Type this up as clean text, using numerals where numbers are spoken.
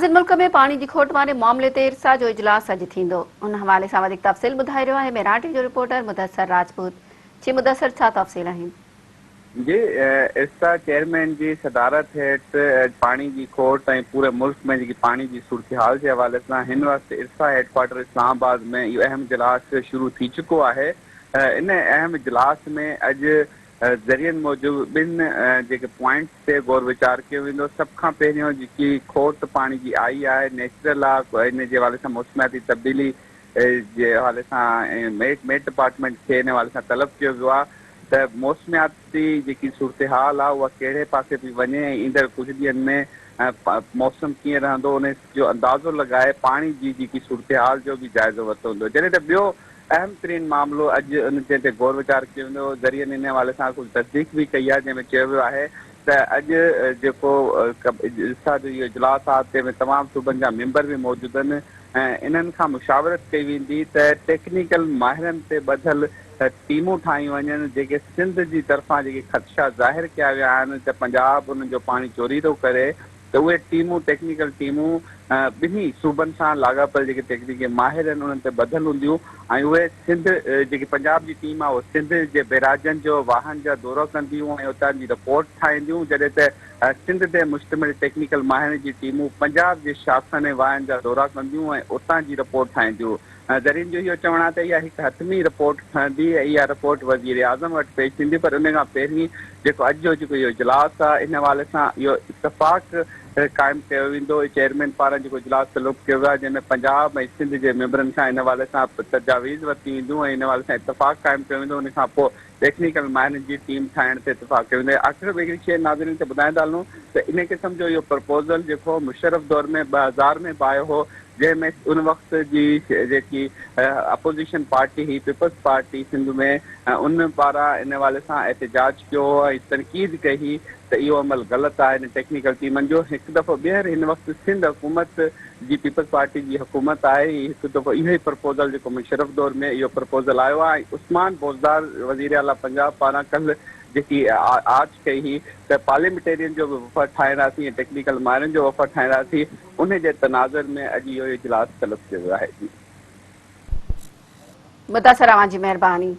मुल्क में पानी की खोट वारे मामले ते इरसा जो इजलास अॼु थींदो। उन हवाले सां वधीक तफ़सील ॿुधाए रहियो आहे मराठी जो रिपोर्टर मुदस्सर राजपूत। जी मुदस्सर, छा तफ़सील आहिनि? जी, इरसा चेयरमैन की सदारत हेठ पानी की खोट ऐं पूरे मुल्क में जी पानी की सूरत हाल के हवाले से इन वक्त इरसा हेडक्वार्टर इस्लामाबाद में यो अहम इजलास शुरू थी चुको है। इन अहम इजलास में अज ज़रियन मूजिब बिन जेके पॉइंट्स से गौर विचार किया वेंदो। सब खां पहिरियों जी खोट पानी की आई है नेचुरल आहे, इन जे हवाले से मौसमियाती तब्दीली जे हवाले से मेट डिपार्टमेंट के इन हवाले से तलब किया वियो आहे त मौसमियाती जी सूरत हाल आहे उहा कहिड़े पासे पई वञे ऐं ईंदड़ कुछ ॾींहंनि में मौसम कीअं रहंदो उन जो अंदाज़ो लगाए पानी जी सूरत हाल जो भी जाइज़ो वरितो वेंदो। जॾहिं त ॿियो अहम तरीन मामलो अॼु उन ते गौर विचार कयो वेंदो। ज़रियनि इन हवाले सां कुझु तस्दीक भी कई आहे जंहिंमें चयो वियो आहे त अॼु जेको इरसा जो इहो इजलास आहे तंहिंमें तमामु सूबनि जा मेंबर भी मौजूद आहिनि ऐं इन्हनि खां मुशावरत कई वेंदी त टेक्निकल माहिरनि ते ॿधल टीमूं ठाहियूं वञनि जेके सिंध जी तरफ़ां जेके ख़दशा ज़ाहिर कया विया आहिनि त पंजाब उन जो पाणी चोरी थो करे त उहे टीमूं टेक्निकल टीमूं ॿिन्ही सूबनि सां लाॻापियल जेके टेक्निकल माहिर आहिनि उन्हनि ते ॿधल हूंदियूं ऐं उहे सिंध जेकी पंजाब जी टीम आहे उहो सिंध जे बैराजनि जो वाहन जा दौरो कंदियूं ऐं उतां जी रिपोर्ट ठाहींदियूं। जॾहिं त सिंध ते मुश्तमिल टेक्निकल माहिरनि जी टीमूं पंजाब जे शासन ऐं वाहन जा दौरा कंदियूं ऐं उतां जी रिपोर्ट ठाहींदियूं। ज़रियनि जो इहो चवणु आहे त इहा हिकु हथमी रिपोर्ट ठहंदी ऐं इहा रिपोर्ट वज़ीर आज़म वटि पेश थींदी। पर उन खां पहिरीं जेको अॼु जो जेको इहो इजलास आहे इन हवाले सां इहो इतफ़ाक़ क़ाइमु कयो वेंदो। चेयरमैन पारां जेको इजलास तलब कयो वियो आहे जंहिंमें पंजाब ऐं सिंध जे मेंबरनि खां इन हवाले सां तजावीज़ वरिती वेंदियूं ऐं इन हवाले सां इतफ़ाक़ क़ाइमु कयो वेंदो। उन खां पोइ टेक्निकल माहिरनि जी टीम ठाहिण ते इतफ़ाक़ कयो वेंदो। आख़िर में हिकिड़ी शइ नाज़रीन खे ॿुधाईंदा हलूं त इन क़िस्म जो इहो प्रपोज़ल जेको मुशर्रफ दौर में 2000 में बि आयो हो जंहिंमें उन वक़्त जी जेकी अपोज़िशन पार्टी हुई पीपल्स पार्टी सिंध में उन पारां इन हवाले सां एहतजाज कयो ऐं तनक़ीद कई त इहो अमल ग़लति आहे इन टेक्निकल टीमनि जो। हिकु दफ़ो ॿीहर हिन वक़्तु सिंध हुकूमत जी पीपल्स पार्टी जी हुकूमत आहे हिकु दफ़ो इहो ई प्रपोज़ल जेको मुशर्रफ दौर में इहो प्रपोज़ल आयो आहे। उस्मान बोज़दार वज़ीर आला पंजाब पारां कल्ह जेकी आर्च कई हुई त पार्लियामेंटेरियन जो बि वफ़द ठाहींदासीं ऐं टेक्निकल माहिरनि जो वफ़द ठाहींदासीं उन जे तनाज़ुर में अॼु इहो इजलास तलब कयो वियो आहे। मुदस्सर, जी मेहरबानी।